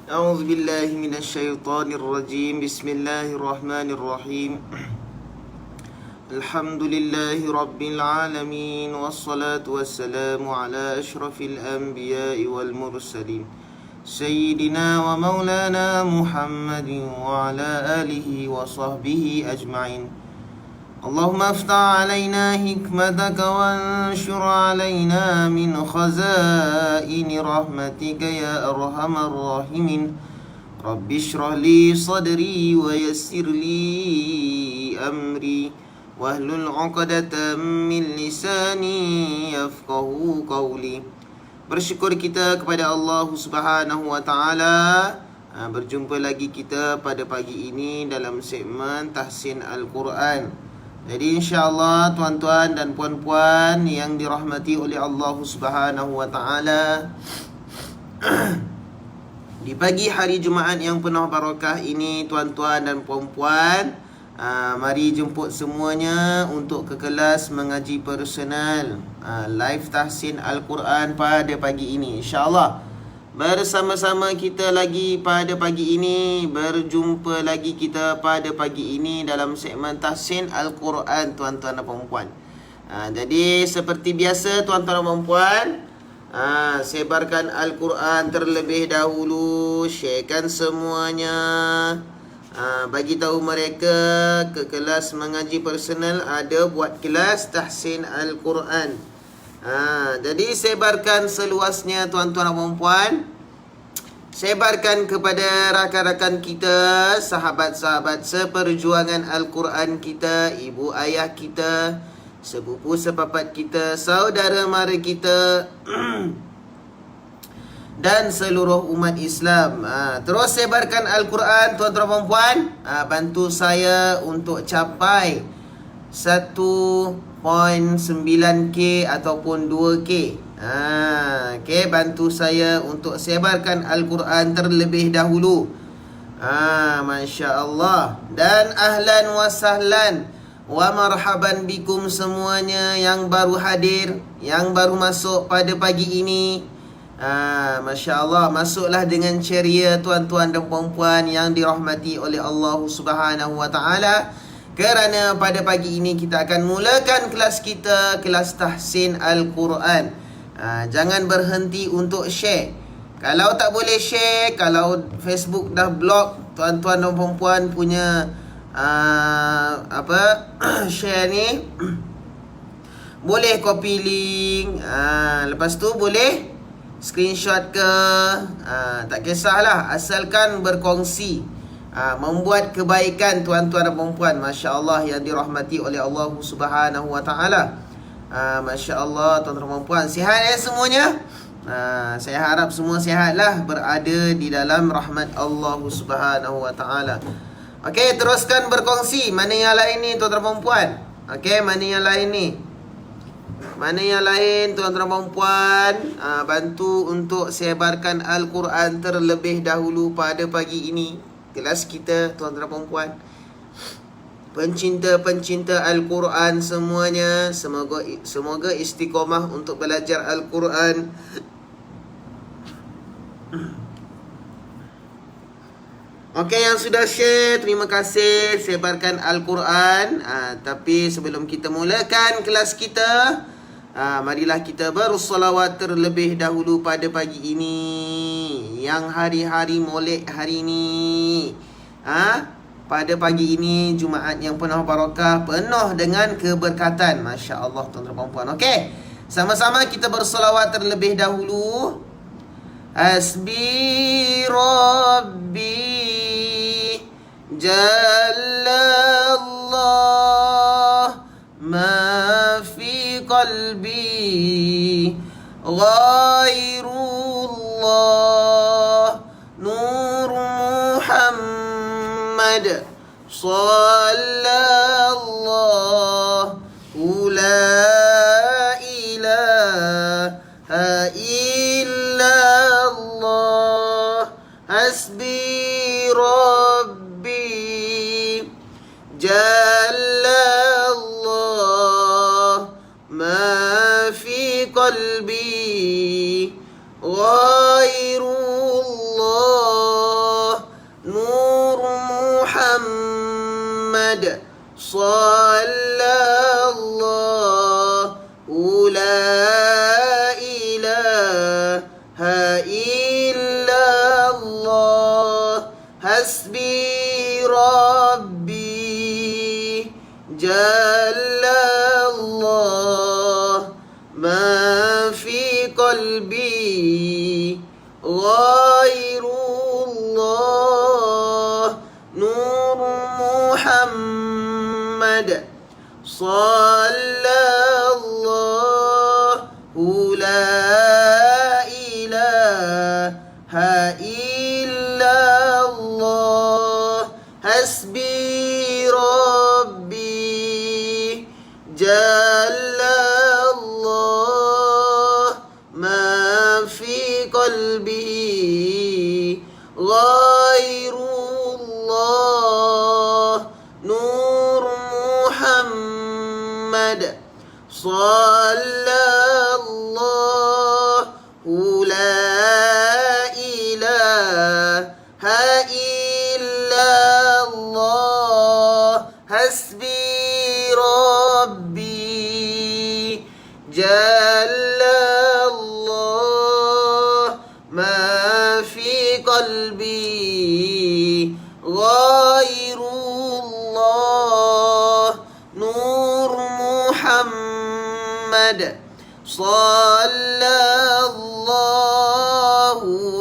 أعوذ بالله من الشيطان الرجيم. بسم الله الرحمن الرحيم. الحمد لله رب العالمين، والصلاة والسلام على أشرف الأنبياء والمرسلين سيدنا ومولانا محمد وعلى آله وصحبه أجمعين. اللهم افتح علينا حكمتك وانشر علينا من خزائن رحمتك يا أرحم الراحمين. رب اشرح لي صدري ويسر لي أمري واحلل عقدة من لساني يفقهوا قولي. Bersyukur kita kepada Allah Subhanahu wa taala. Berjumpa lagi kita pada pagi ini dalam segmen Tahsin Al-Quran. Jadi insya-Allah tuan-tuan dan puan-puan yang dirahmati oleh Allah Subhanahu wa taala, di pagi hari Jumaat yang penuh barakah ini, tuan-tuan dan puan-puan, mari jemput semuanya untuk ke kelas mengaji personal live tahsin Al-Quran pada pagi ini. InsyaAllah bersama-sama kita lagi pada pagi ini. Berjumpa lagi kita pada pagi ini dalam segmen tahsin Al-Quran, tuan-tuan dan puan-puan. Jadi seperti biasa, tuan-tuan dan puan-puan, sebarkan Al-Quran terlebih dahulu, sharekan semuanya. Bagi tahu mereka ke kelas mengaji personal ada buat kelas tahsin Al-Quran. Jadi sebarkan seluasnya, tuan-tuan dan puan-puan. Sebarkan kepada rakan-rakan kita, sahabat-sahabat seperjuangan Al-Quran kita, ibu ayah kita, sepupu sepapat kita, saudara mara kita dan seluruh umat Islam. Terus sebarkan Al-Quran, tuan-tuan dan puan-puan. Bantu saya untuk capai 1.9K ataupun 2K. Okay, bantu saya untuk sebarkan Al-Quran terlebih dahulu. Masya Allah. Dan ahlan wa sahlan wa marhaban bikum semuanya yang baru hadir, yang baru masuk pada pagi ini. Masya Allah, masuklah dengan ceria, tuan-tuan dan puan-puan yang dirahmati oleh Allah Subhanahu wa taala. Kerana pada pagi ini kita akan mulakan kelas kita, kelas tahsin Al-Quran. Jangan berhenti untuk share. Kalau tak boleh share, kalau Facebook dah block tuan-tuan dan puan-puan punya share ni, boleh copy link, lepas tu boleh screenshot ke, tak kisahlah, asalkan berkongsi, membuat kebaikan, tuan-tuan dan puan-puan. Masya Allah yang dirahmati oleh Allah Subhanahu wa taala. Masya Allah, tuan-tuan dan puan-puan, sihat semuanya? Saya harap semua sihatlah, berada di dalam rahmat Allah Subhanahu wa taala. Okey, teruskan berkongsi. Mana yang lain ni, tuan-tuan dan puan-puan? Okey, mana yang lain ni? Mana yang lain, tuan-tuan dan puan-puan? Bantu untuk sebarkan Al-Quran terlebih dahulu pada pagi ini. Kelas kita, tuan-tuan dan puan-puan, pencinta-pencinta Al-Quran semuanya, semoga istiqamah untuk belajar Al-Quran. Okey, yang sudah share, terima kasih, sebarkan Al-Quran. Tapi sebelum kita mulakan kelas kita, marilah kita bersolawat terlebih dahulu pada pagi ini, yang hari-hari Molek hari ini. Pada pagi ini, Jumaat yang penuh barakah, penuh dengan keberkatan. Masya Allah, tuan-tuan dan puan-puan. Okey, sama-sama kita bersolawat terlebih dahulu. Hasbi Rabbi Jalla Allah ma fi qalbi Ghairullah Nur Muhammad Sallallahu la ilaha illallah. Hasbi Rabbi Jalla Allah ma fi qalbi Ghairullah Muhammad sallallahu la ilaha illallah hasbi rabbi jallallah ma fi qalbi ghairullah nur Muhammad sallallahu la ilaha illallah hasbi rabbi jallallah ma fi qalbi ghairullah nur Muhammad sallallahu la ilaha illallah hasbi rabbi jallallah ma fi qalbi ghairullah nur Muhammad sallallahu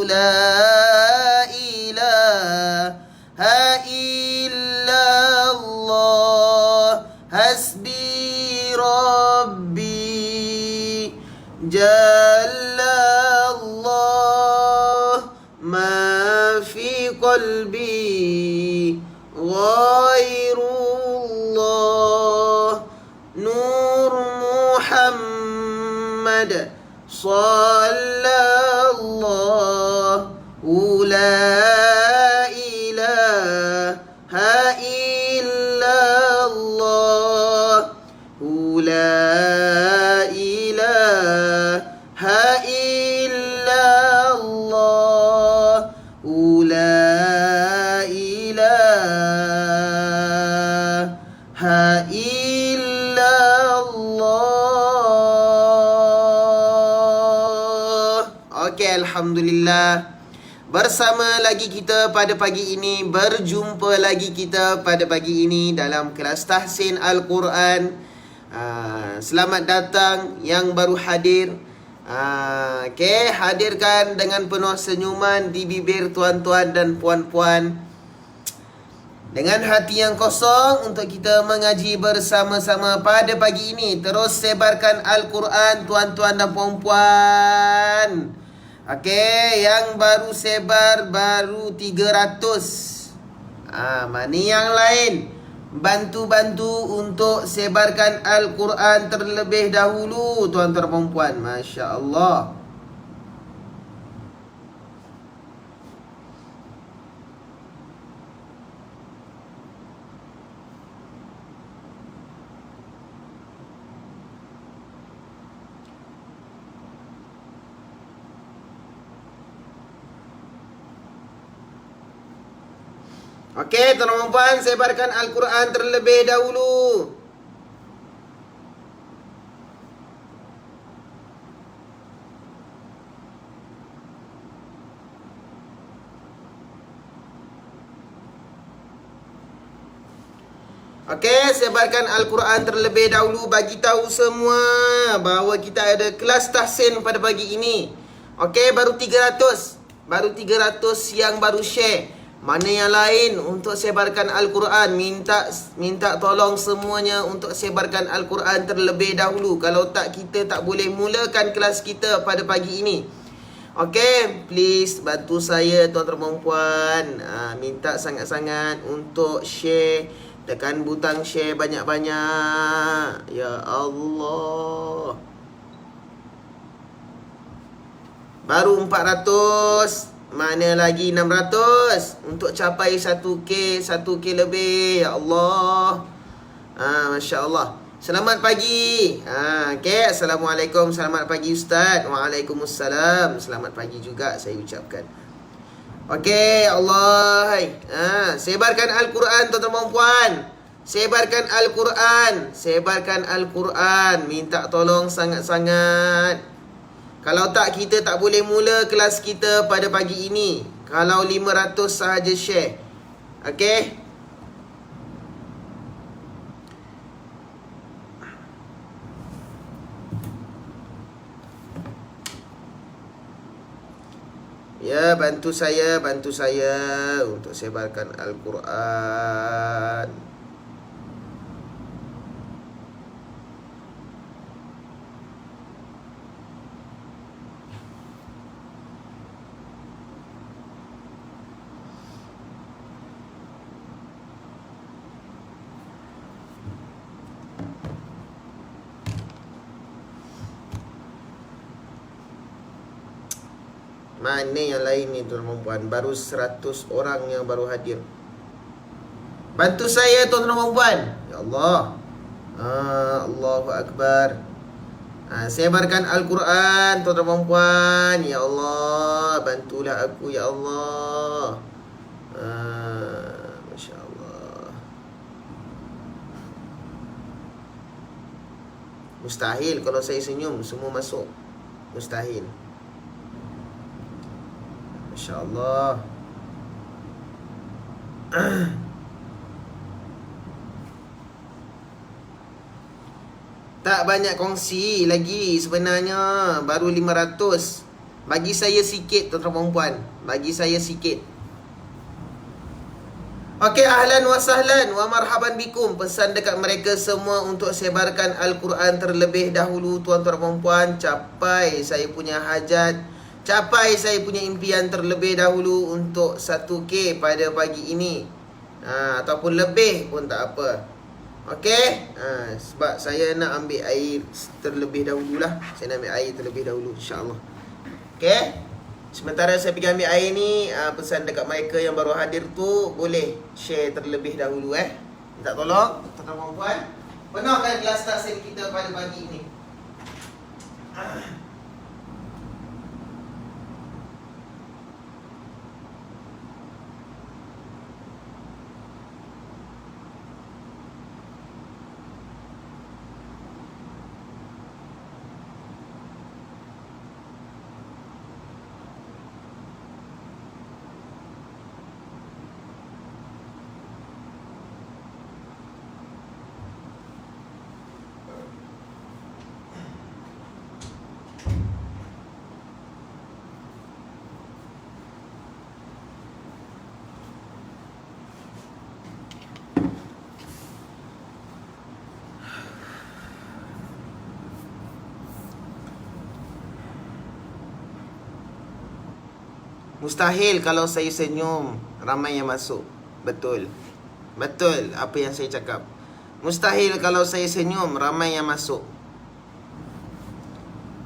la ilaha illallah hasbi rabbi jallallah ma fi qalbi ghairullah nur Muhammad sallallahu la ilaha illallah la ilaha illallah la ilaha illallah. Okey, alhamdulillah. Bersama lagi kita pada pagi ini, berjumpa lagi kita pada pagi ini dalam kelas tahsin Al-Quran. Selamat datang yang baru hadir. Okey, hadirkan dengan penuh senyuman di bibir tuan-tuan dan puan-puan, dengan hati yang kosong untuk kita mengaji bersama-sama pada pagi ini. Terus sebarkan Al-Quran tuan-tuan dan puan-puan. Okey, yang baru sebar baru 300. Mana yang lain? Bantu-bantu untuk sebarkan Al-Quran terlebih dahulu tuan-tuan dan puan-puan. Masya Allah. Okey, tuan-tuan dan puan, sebarkan Al-Quran terlebih dahulu. Okey, sebarkan Al-Quran terlebih dahulu. Bagi tahu semua bahawa kita ada kelas tahsin pada pagi ini. Okey, baru 300. Baru 300 yang baru share. Mana yang lain untuk sebarkan Al-Quran? Minta tolong semuanya untuk sebarkan Al-Quran terlebih dahulu. Kalau tak, kita tak boleh mulakan kelas kita pada pagi ini. Okey, please bantu saya tuan-tuan dan puan. Minta sangat-sangat untuk share. Tekan butang share banyak-banyak. Ya Allah. Baru 400. Mana lagi 600 untuk capai 1K lebih. Ya Allah. Masya Allah. Selamat pagi. Okay. Assalamualaikum. Selamat pagi Ustaz. Waalaikumsalam. Selamat pagi juga saya ucapkan. Okey, Allah. Sebarkan Al-Quran tuan-tuan dan puan. Sebarkan Al-Quran. Sebarkan Al-Quran. Minta tolong sangat-sangat. Kalau tak, kita tak boleh mula kelas kita pada pagi ini. Kalau 500 sahaja share. Okey? Ya, bantu saya untuk sebarkan Al-Quran. Mana yang lain ni tuan-tuan dan puan? Baru 100 orang yang baru hadir. Bantu saya tuan-tuan dan puan. Ya Allah. Allahu Akbar. Sebarkan Al-Quran tuan-tuan dan puan. Ya Allah, bantulah aku ya Allah. Masya Allah. Mustahil kalau saya senyum semua masuk. Mustahil. Masya Allah. Tak banyak kongsi lagi sebenarnya. Baru 500. Bagi saya sikit tuan-tuan dan puan. Bagi saya sikit. Okey, ahlan wa sahlan wa marhaban bikum. Pesan dekat mereka semua untuk sebarkan Al-Quran terlebih dahulu tuan-tuan dan puan. Capai saya punya hajat. Capai saya punya impian terlebih dahulu untuk 1K pada pagi ini. Ataupun lebih pun tak apa. Okey? Sebab saya nak ambil air terlebih dahululah. Saya nak ambil air terlebih dahulu, insya-Allah. Okey? Sementara saya pergi ambil air ni, pesan dekat mereka yang baru hadir tu, boleh share terlebih dahulu minta tolong tuan-tuan dan puan. Penuhkan kelas tahsil kita pada pagi ini. Mustahil kalau saya senyum ramai yang masuk. Betul. Betul apa yang saya cakap. Mustahil kalau saya senyum ramai yang masuk.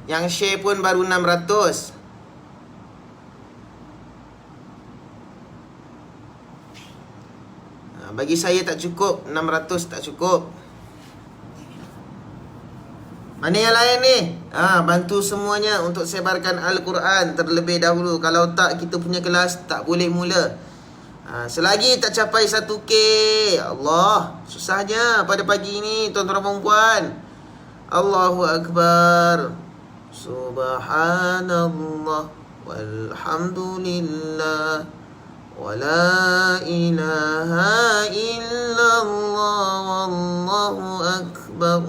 Yang share pun baru 600. Bagi saya tak cukup. 600 tak cukup. Mana yang lain ni? Bantu semuanya untuk sebarkan Al-Quran terlebih dahulu. Kalau tak, kita punya kelas tak boleh mula. Selagi tak capai 1K, Allah, susahnya pada pagi ni tuan-tuan dan puan. Allahu Akbar. Subhanallah walhamdulillah wa la ilaha illallah wallahu akbar.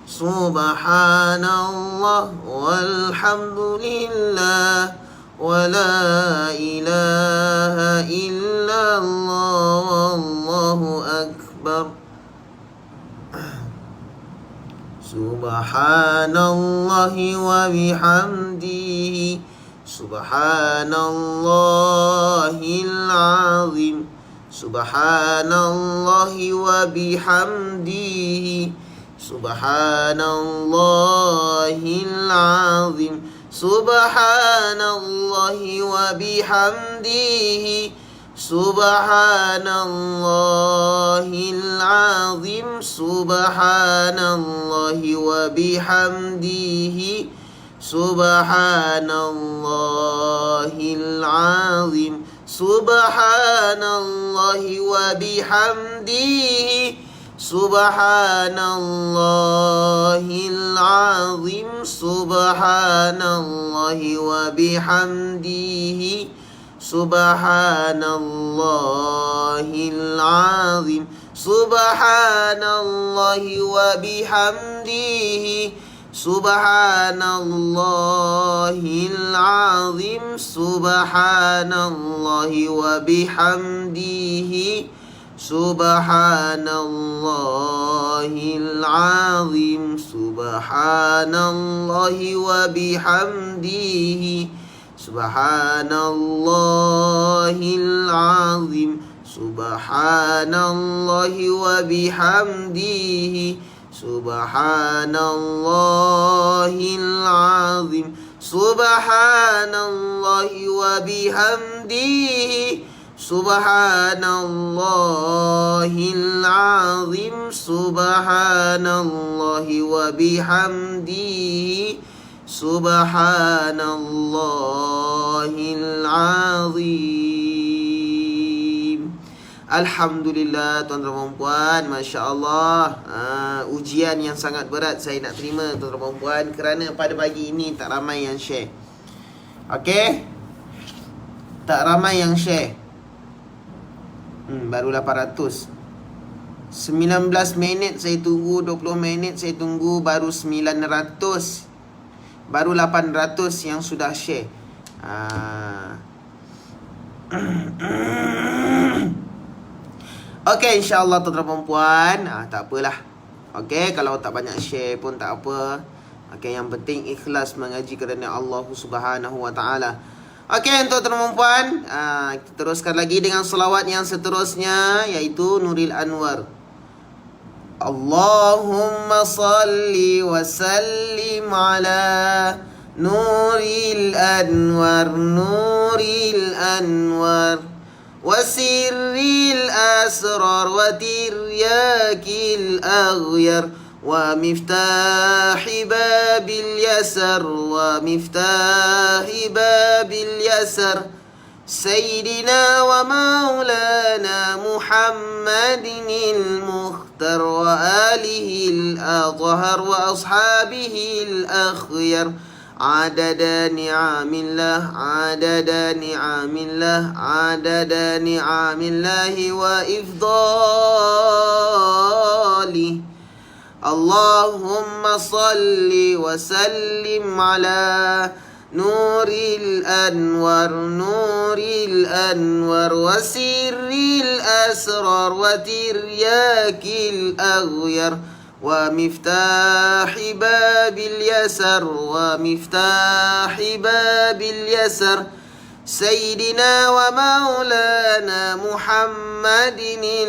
Subhanallah walhamdulillah wa la ilaha illallah wallahu akbar. Subhanallahi wa bihamdihi subhanallahil azim. Subhanallahi wa bihamdihi subhanallahil azim. Subhanallahi wa bihamdihi subhanallahil azim. Subhanallahi wa bihamdihi Subhanallahil azim. Subhanallahi wa bihamdihi. Subhanallahil azim. Subhanallahi wa bihamdihi. Subhanallahil azim. Subhanallahi wa bihamdihi. Subhanallahil azim. Subhanallahi wa bihamdihi. Subhanallahil azim. Subhanallahi wa bihamdihi. Subhanallahil azim. Subhanallahi wa bihamdihi. Subhanallahil azim. Subhanallahi wa bihamdihi. Subhanallahil azim. Subhanallahi wa bihamdihi. Subhanallahil azim. Alhamdulillah tuan-tuan dan puan, masya-Allah. Ujian yang sangat berat saya nak terima tuan-tuan dan puan, kerana pada pagi ini tak ramai yang share. Okey? Tak ramai yang share. Baru 800. 19 minit saya tunggu, 20 minit saya tunggu, baru 900. Baru 800 yang sudah share. Okey, insya-Allah tuan-tuan dan puan, tak apalah. Okey, kalau tak banyak share pun tak apa. Okey, yang penting ikhlas mengaji kerana Allah Subhanahu wa taala. Okey, untuk tuan-tuan dan puan, kita teruskan lagi dengan selawat yang seterusnya, iaitu Nuril Anwar. Allahumma salli wa sallim ala Nuril Anwar, Nuril Anwar, وسر الأسرار وترياك الأغير ومفتاح باب اليسر ومفتاح باب اليسر سيدنا ومولانا محمد المختار وآله الأطهر وأصحابه الأخير عدد نعم الله عدد نعم الله عدد نعم الله وإفضاله اللهم صل وسلم على نور الأنوار نور الأنوار وسر الأسرار وترياك الأغير ومفتاح باب اليسر ومفتاح باب اليسر سيدنا ومولانا محمد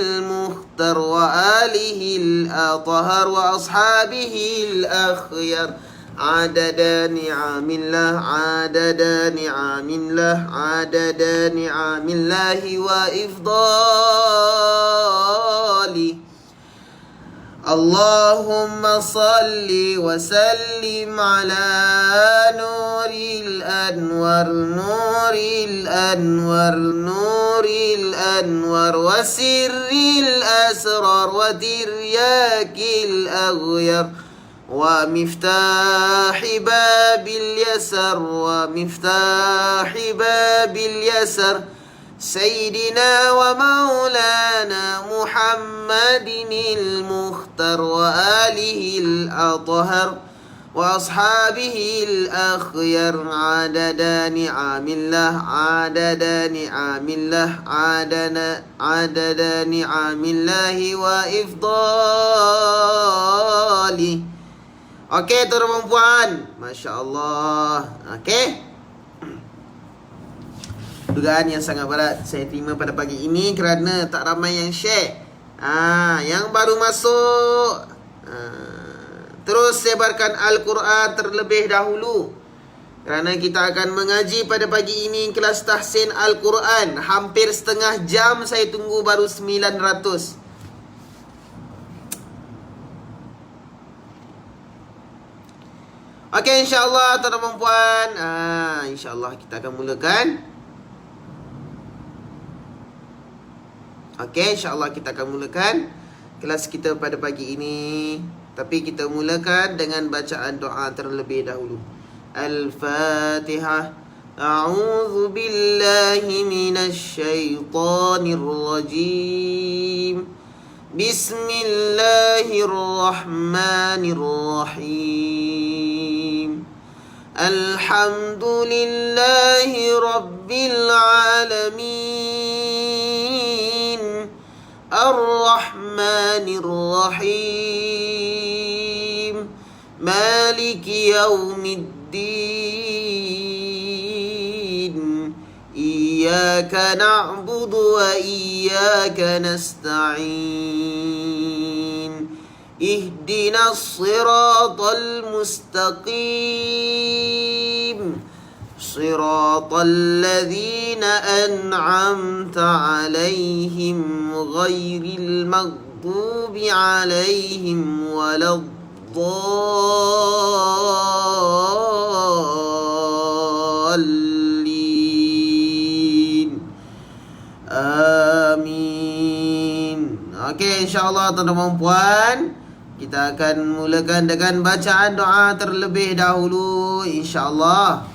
المختار وآله الأطهر وأصحابه الأخيار عدد نعم الله عدد نعم الله عدد نعم الله وإفضاله اللهم صل وسلم على نور الأنوار نور الأنوار نور الأنوار وسر الأسرار وترياك الأغير ومفتاح باب اليسر ومفتاح باب اليسر سيدنا ومولانا محمد المختار وآله الأطهر وأصحابه الأخير عدد نعم الله عدد نعم الله عدد نعم الله وإفضاله. Okey tuan-tuan dan puan, masya-Allah. Okey. Dugaan yang sangat berat saya terima pada pagi ini kerana tak ramai yang share. Yang baru masuk, terus sebarkan Al-Quran terlebih dahulu, kerana kita akan mengaji pada pagi ini kelas tahsin Al-Quran. Hampir setengah jam saya tunggu, baru 900. Okey, insya-Allah tuan-tuan dan puan, insya-Allah kita akan mulakan. Okey, insya-Allah kita akan mulakan kelas kita pada pagi ini. Tapi kita mulakan dengan bacaan doa terlebih dahulu. Al-Fatihah. A'udzu billahi minasy syaithanir rajim. Bismillahirrahmanirrahim. Alhamdulillahi rabbil alamin. Ar-Rahmanir Rahim. Maliki yaumiddin. Iyyaka na'budu wa iyyaka nasta'in. Ihdinas siratal mustaqim. Siratal ladzina an'amta 'alaihim ghairil maghdubi 'alaihim waladdallin. Amin. Okey, insya-Allah tuan-tuan dan puan, kita akan mulakan dengan bacaan doa terlebih dahulu, insya-Allah.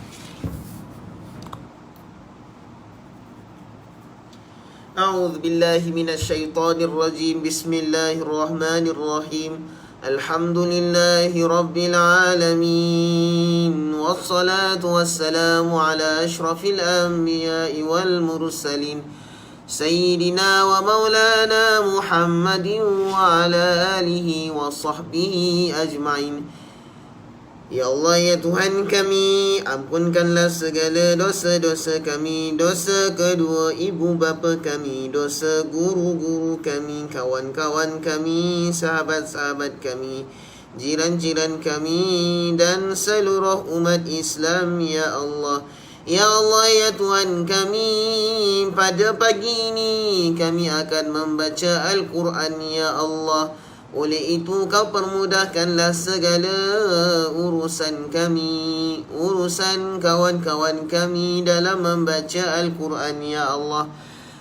A'udzu billahi minasy syaithanir rajim. Bismillahirrahmanirrahim. Alhamdulillahi rabbil alamin. Wassalatu wassalamu ala asyrafil anbiya'i wal mursalin. Sayyidina wa maulana Muhammadin wa ala alihi wa sahbihi ajma'in. Ya Allah, ya Tuhan kami, ampunkanlah segala dosa-dosa kami, dosa kedua ibu bapa kami, dosa guru-guru kami, kawan-kawan kami, sahabat-sahabat kami, jiran-jiran kami, dan seluruh umat Islam, ya Allah. Ya Allah, ya Tuhan kami, pada pagi ini kami akan membaca Al-Quran, ya Allah. Oleh itu kau permudahkanlah segala urusan kami, urusan kawan-kawan kami dalam membaca Al-Quran, ya Allah.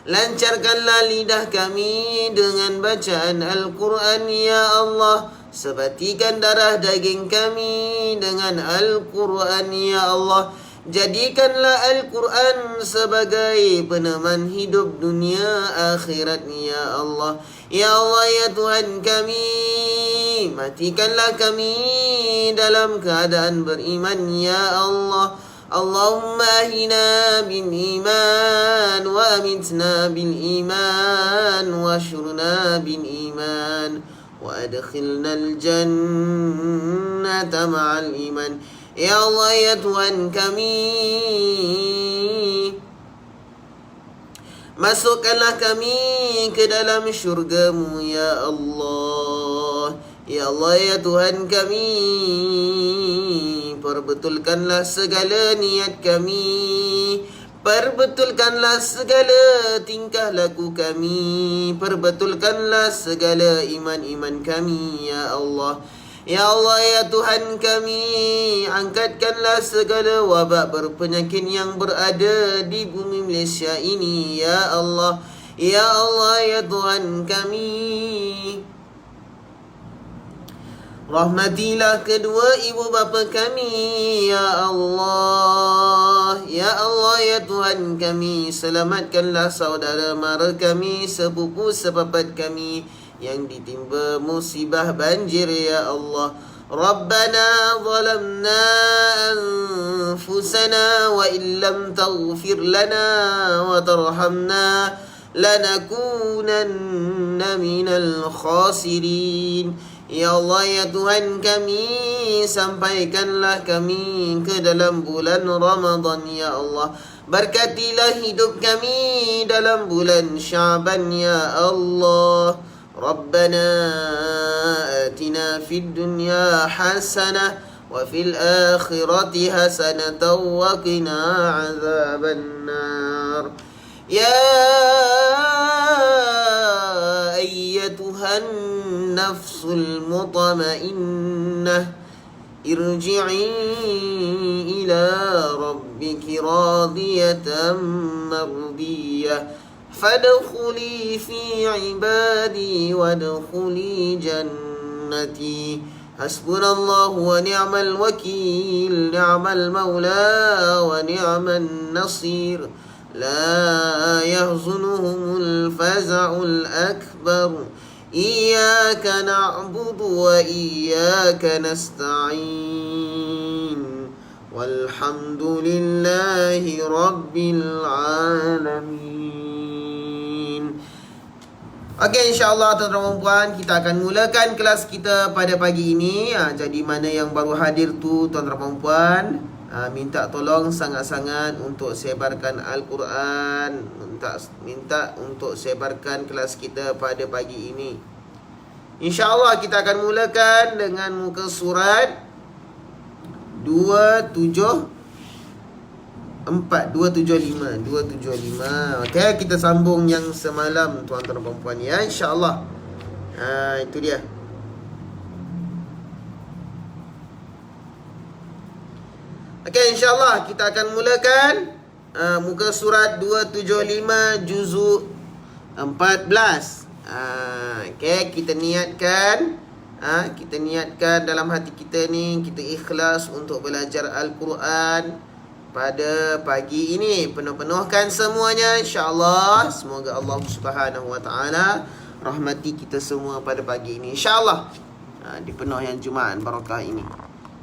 Lancarkanlah lidah kami dengan bacaan Al-Quran, ya Allah. Sebatikan darah daging kami dengan Al-Quran, ya Allah. Jadikanlah Al-Quran sebagai peneman hidup dunia akhirat, ya Allah. Ya Allah, ya Tuhan kami, matikanlah kami dalam keadaan beriman, ya Allah. Allahumma ahina bil iman wa amitna bil iman wa syurna bil iman wa adkhilna al jannata ma'al iman. Ya Allah, ya Tuhan kami, masukkanlah kami ke dalam syurga-Mu, ya Allah. Ya Allah, ya Tuhan kami, perbetulkanlah segala niat kami, perbetulkanlah segala tingkah laku kami, perbetulkanlah segala iman-iman kami, ya Allah. Ya Allah, ya Tuhan kami, angkatkanlah segala wabak berpenyakit yang berada di bumi Malaysia ini, ya Allah. Ya Allah, ya Tuhan kami, rahmatilah kedua ibu bapa kami, ya Allah. Ya Allah, ya Tuhan kami, selamatkanlah saudara mara kami, sepupu sepapat kami yang ditimpa musibah banjir, ya Allah. Rabbana zalamna anfusana wa illam taghfir lana wa tarhamna lanakunanna minal khasirin. Ya Allah, ya Tuhan kami, sampaikanlah kami ke dalam bulan Ramadan, ya Allah. Berkatilah hidup kami dalam bulan Syaban, ya Allah. ربنا آتنا في الدنيا حسنة وفي الآخرة حسنة وقنا عذاب النار. يا أيتها النفس المطمئنة irji'i ila rabbiki radiyatan mardiyah fadkhuli fi ibadi wadkhuli jannati hasbunallahu wa ni'mal wakil ni'mal maula wa ni'man nasir la yahzunhumul faza'ul akbar iyyaka na'budu wa iyyaka nasta'in walhamdulillahi rabbil alamin. Okey, insyaAllah tuan-tuan dan puan, kita akan mulakan kelas kita pada pagi ini. Jadi mana yang baru hadir tu tuan-tuan dan puan, minta tolong sangat-sangat untuk sebarkan Al-Quran, minta untuk sebarkan kelas kita pada pagi ini. InsyaAllah kita akan mulakan dengan muka surat 275. Okey, kita sambung yang semalam tuan-tuan dan puan ya, insya-Allah. Itu dia. Okey, insya-Allah kita akan mulakan muka surat 275 juzuk 14. Okey, kita niatkan dalam hati kita ni, kita ikhlas untuk belajar Al-Quran pada pagi ini. Penuh-penuhkan semuanya insya-Allah. Semoga Allah Subhanahu wa taala rahmati kita semua pada pagi ini insya-Allah. Di penuh yang Jumaat barakah ini.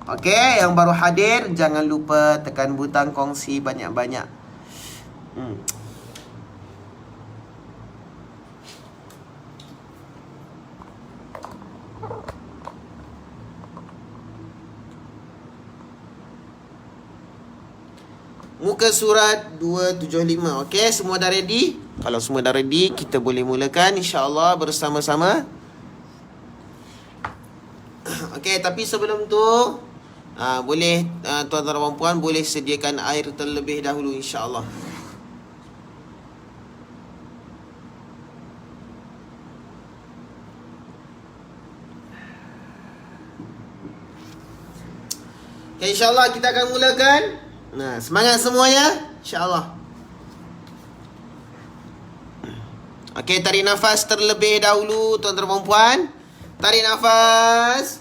Okey, yang baru hadir jangan lupa tekan butang kongsi banyak-banyak. Muka surat 275. Okey, semua dah ready? Kalau semua dah ready, kita boleh mulakan insya-Allah bersama-sama. Okey, tapi sebelum tu boleh tuan-tuan dan puan boleh sediakan air terlebih dahulu insya-Allah. Okay, insya-Allah kita akan mulakan. Semangat semuanya insya-Allah. Okey, tarik nafas terlebih dahulu tuan-tuan dan puan. Tarik nafas.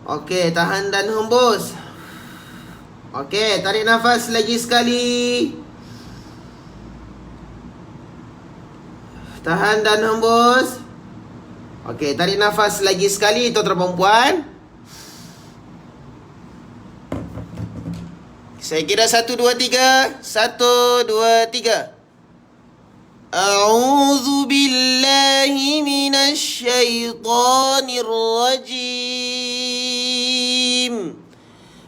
Okey, tahan dan hembus. Okey, tarik nafas lagi sekali. Tahan dan hembus. Okey, tarik nafas lagi sekali tuan-tuan dan puan. Saya kira 1, 2, 3. 1, 2, 3. A'udzu billahi minasy syaithanir rajim.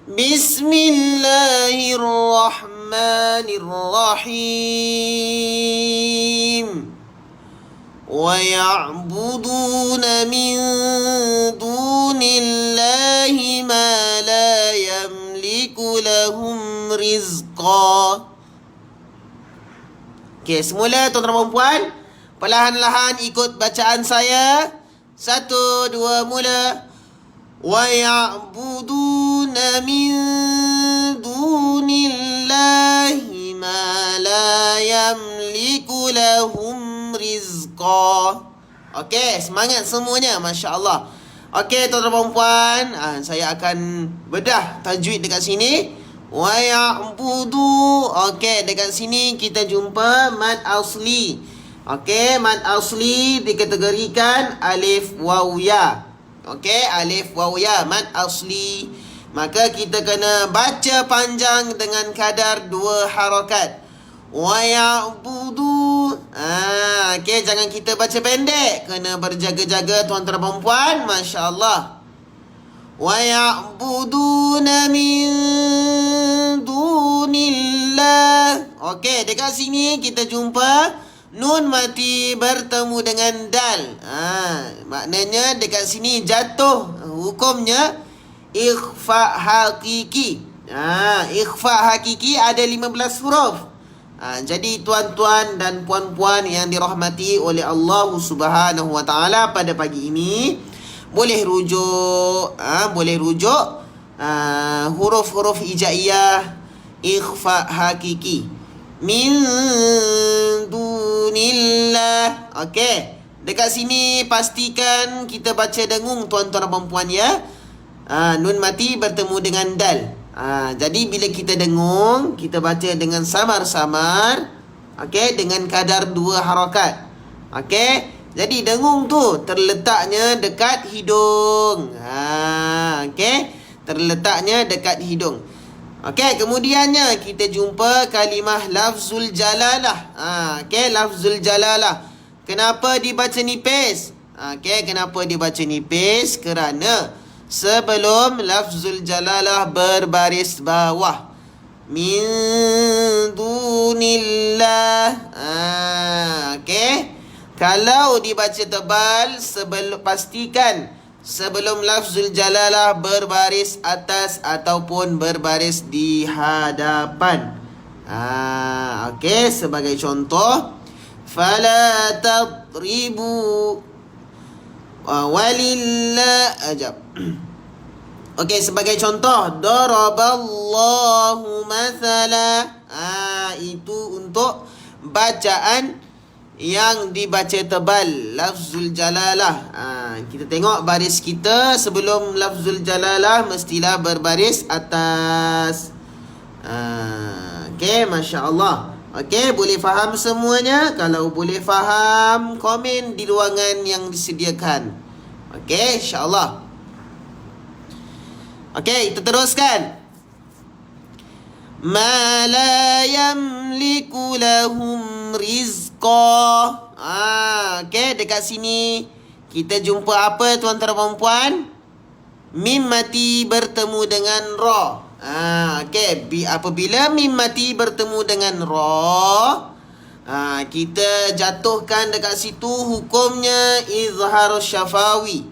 Bismillahirrahmanirrahim. Wa ya'buduna min dunillahi ma la yamliku lahum rizqa. Okey, semula tuan-tuan dan puan, perlahan-lahan ikut bacaan saya. 1, 2, mula. Wa ya'buduna min dunillahi ma la yamliku lahum rizqa. Okey, semangat semuanya, masya-Allah. Okey, tuan-tuan dan puan, saya akan bedah tajwid dekat sini. Wa ya'budu. Okey, dekat sini kita jumpa mad asli. Okey, mad asli dikategorikan alif waw ya. Okey, alif waw ya, mad asli. Maka kita kena baca panjang dengan kadar 2 harakat. Wa ya'budu. Okey, jangan kita baca pendek. Kena berjaga-jaga tuan-tuan dan puan, masya-Allah. Wa ya'buduna min dunillah. Okey, dekat sini kita jumpa nun mati bertemu dengan dal. Maknanya dekat sini jatuh hukumnya ikhfa hakiki. Ikhfa hakiki ada 15 huruf. Jadi tuan-tuan dan puan-puan yang dirahmati oleh Allah Subhanahu wa taala, pada pagi ini Boleh rujuk, boleh rujuk huruf-huruf hijaiyah, ikhfa hakiki. Min dunillah. Okey. Dekat sini pastikan kita baca dengung tuan-tuan dan puan-puan ya. Nun mati bertemu dengan dal. Jadi bila kita dengung, kita baca dengan samar-samar. Okey, dengan kadar 2 harakat. Okey. Jadi dengung tu terletaknya dekat hidung. Okey. Terletaknya dekat hidung. Okey, kemudiannya kita jumpa kalimah lafzul jalalah. Okey, lafzul jalalah. Kenapa dibaca nipis? Okey, kenapa dibaca nipis? Kerana sebelum lafzul jalalah berbaris bawah. Min dunillah. Okey. Kalau dibaca tebal, pastikan sebelum lafzul jalalah berbaris atas ataupun berbaris di hadapan. Okey, sebagai contoh, fala tadribu walillah ajab. Okey, sebagai contoh, daraballahu mathala. Itu untuk bacaan yang dibaca tebal, lafzul jalalah. Kita tengok baris kita sebelum lafzul jalalah mestilah berbaris atas. Okey, masya-Allah. Okey, boleh faham semuanya? Kalau boleh faham, komen di ruangan yang disediakan. Okey, insya-Allah. Okey, kita teruskan. Ma la yamliku lahum rizqa. Okey, dekat sini kita jumpa apa tuan-tuan dan puan-puan? Mim mati bertemu dengan ra. Okey, apabila mim mati bertemu dengan ra, kita jatuhkan dekat situ hukumnya izharus syafawi.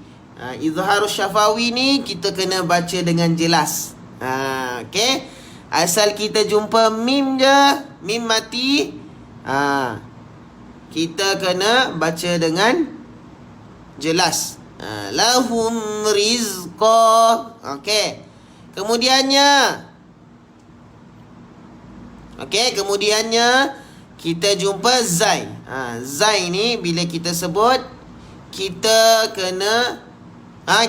Izharus syafawi ni kita kena baca dengan jelas. Okey. Asal kita jumpa mim je, mim mati, kita kena baca dengan jelas. Lahum rizqa. Okey. Kemudiannya kita jumpa zai. Zai ni bila kita sebut, kita kena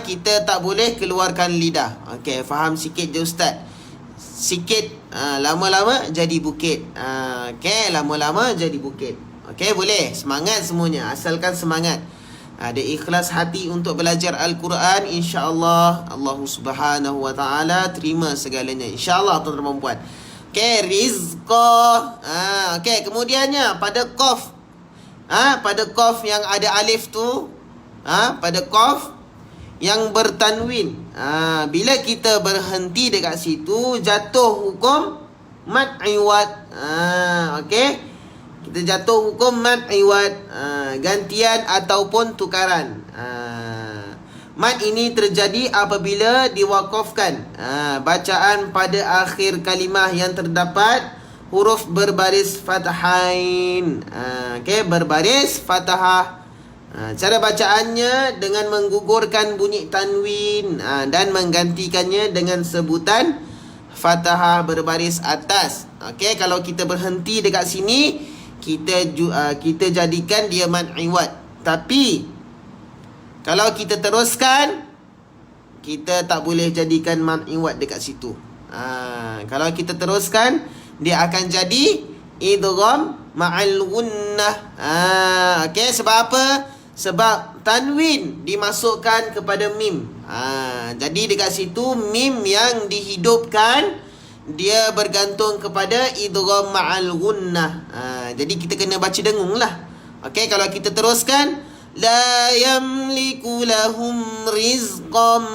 kita tak boleh keluarkan lidah. Okey, faham sikit je ustaz. Sikit, lama-lama jadi bukit. Okey, lama-lama jadi bukit. Okey, boleh. Semangat semuanya. Asalkan semangat. Ada ikhlas hati untuk belajar Al-Quran, insya-Allah Allah Subhanahu wa taala terima segalanya. Insya-Allah tuan-tuan dan puan. Okey, rizqa. Okey, kemudiannya pada qaf. Pada qaf yang ada alif tu, pada qaf yang bertanwin. Bila kita berhenti dekat situ, jatuh hukum mad iwad. Okey. Kita jatuh hukum mad iwad, gantian ataupun tukaran. Mad ini terjadi apabila diwakafkan bacaan pada akhir kalimah yang terdapat huruf berbaris fathain. Okey, berbaris fathah. Cara bacaannya dengan menggugurkan bunyi tanwin dan menggantikannya dengan sebutan fathah berbaris atas. Okey, kalau kita berhenti dekat sini, kita jadikan dia mad iwad. Tapi kalau kita teruskan, kita tak boleh jadikan mad iwad dekat situ. Kalau kita teruskan, dia akan jadi idgham ma'al gunnah. Okey, sebab apa? Sebab tanwin dimasukkan kepada mim. Jadi dekat situ mim yang dihidupkan, dia bergantung kepada idgham ma'al gunnah. Jadi kita kena baca dengung lah. Okey, kalau kita teruskan, la yamliku lahum rizqam.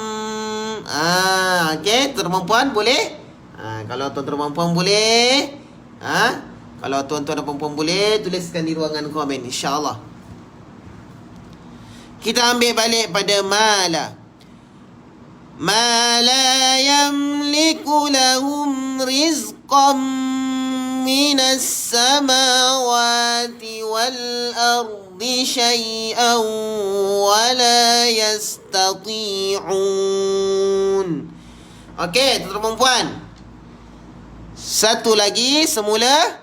Okey, tuan-tuan puan boleh? Kalau tuan-tuan puan boleh, kalau tuan-tuan dan puan boleh, tuliskan di ruangan komen, insya-Allah. Kita ambil balik pada mala. Ma la yamliku lahum rizqam من السماوات والأرض شيئا ولا يستطيعون. Okey, tuan-tuan dan puan. Satu lagi semula.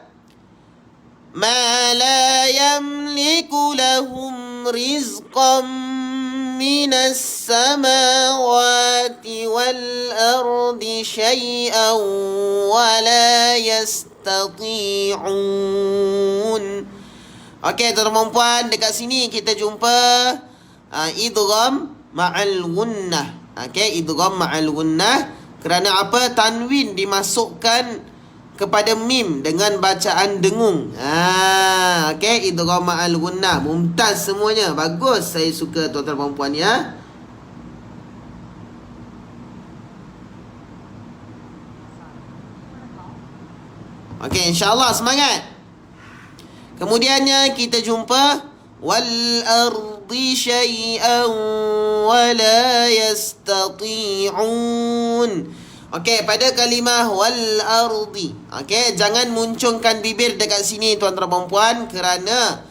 ما لا يملك لهم رزقا من السماوات والأرض شيئا ولا يستطيعون. Okey, tuan-tuan dan puan, dekat sini kita jumpa idgham ma'al gunnah. Okey, idgham ma'al gunnah. Kerana apa? Tanwin dimasukkan kepada mim dengan bacaan dengung. Okey, idgham ma'al gunnah. Mumtaz semuanya. Bagus. Saya suka tuan-tuan dan puan ya. Okey, insya-Allah semangat. Kemudiannya kita jumpa wal ardi syai'an wa la yastati'un. Okey, pada kalimah wal ardi. Okey, jangan muncungkan bibir dekat sini tuan-tuan dan puan kerana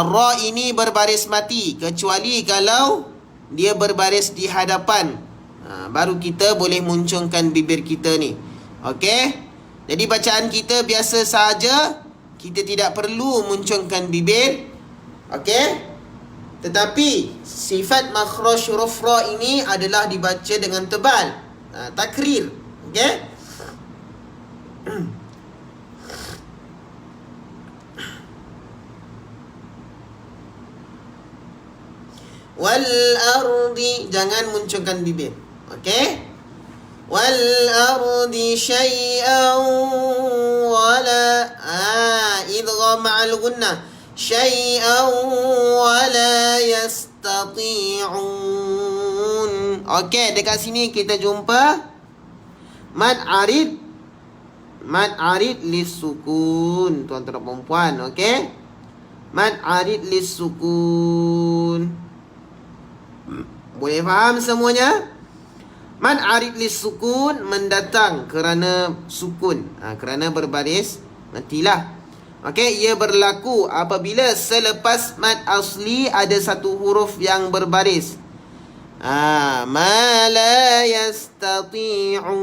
ra ini berbaris mati kecuali kalau dia berbaris di hadapan. Baru kita boleh muncungkan bibir kita ni. Okey? Jadi bacaan kita biasa saja. Kita tidak perlu muncungkan bibir. Okey? Tetapi sifat makhraj huruf ra ini adalah dibaca dengan tebal. Takrir. Okey? Wal ardi, jangan muncungkan bibir. Okey? Wal ardi syai'an wala idgham ma'al gunnah syai'an wala yastati'un. Okey, dekat sini kita jumpa mad arid. Mad arid lisukun, tuan-tuan dan puan. Okey? Mad arid lisukun. Boleh faham semuanya? Mad arid lisukun, mendatang kerana sukun. Kerana berbaris matilah. Okey, ia berlaku apabila selepas mad asli ada satu huruf yang berbaris. Ma la yastati'un.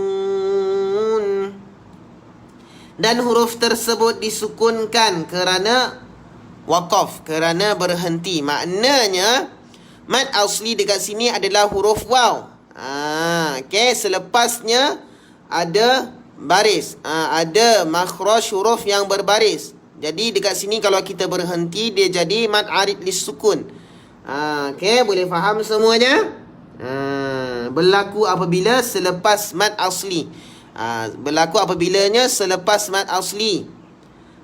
Dan huruf tersebut disukunkan kerana waqaf, kerana berhenti. Maknanya mad asli dekat sini adalah huruf waw. Okey, selepasnya ada baris. Ada makhraj huruf yang berbaris. Jadi dekat sini kalau kita berhenti dia jadi mad arid lisukun. Okey, boleh faham semuanya? Berlaku apabila selepas mad asli. Berlaku apabilanya selepas mad asli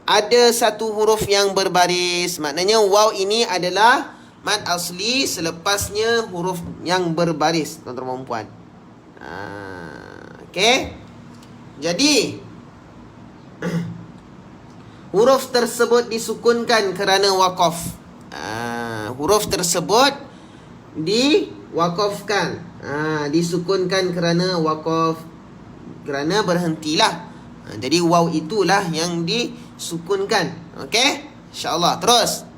ada satu huruf yang berbaris. Maknanya waw ini adalah mad asli, selepasnya huruf yang berbaris, tuan-tuan dan puan. Okey. Jadi huruf tersebut disukunkan kerana waqaf. Huruf tersebut diwaqafkan. Disukunkan kerana waqaf, kerana berhentilah. Jadi waw itulah yang disukunkan. Okey? InsyaAllah. Terus.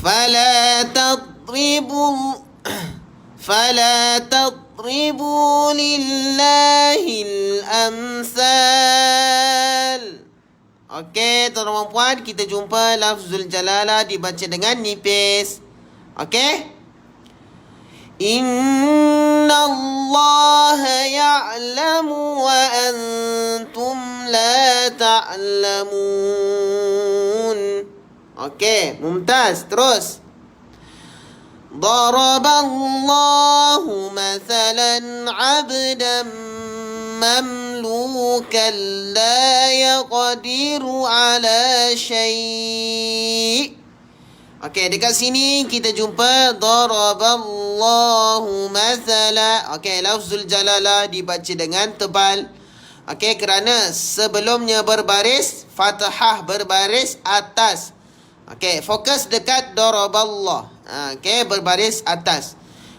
Fala tadribu lillahil amsal. Okey, tuan-tuan dan puan, kita jumpa lafzul jalalah dibaca dengan nipis. Okey? Inna Allah ya'lamu wa antum la ta'lamun. Okey, mumtaz. Terus. Daraballahu mathalan 'abdan mamlukan la yaqdiru 'ala syai'. Okey, dekat sini kita jumpa daraballahu mathala. Okey, lafzul jalalah dibaca dengan tebal. Okey, kerana sebelumnya berbaris fathah, berbaris atas. Okey, fokus dekat daraballah. Okey, berbaris atas.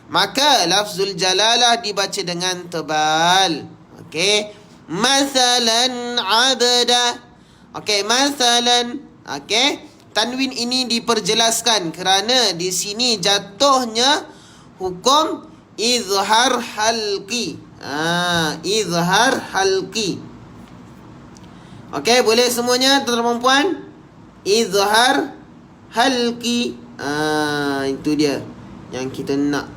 Maka lafzul jalalah dibaca dengan tebal. Okey, Mathalan abda. Okey, mathalan. Okey, tanwin ini diperjelaskan kerana di sini jatuhnya hukum izhar halqi. Izhar halqi. Okey, boleh semuanya tuan-tuan dan puan? Izhar halqi. Itu dia yang kita nak.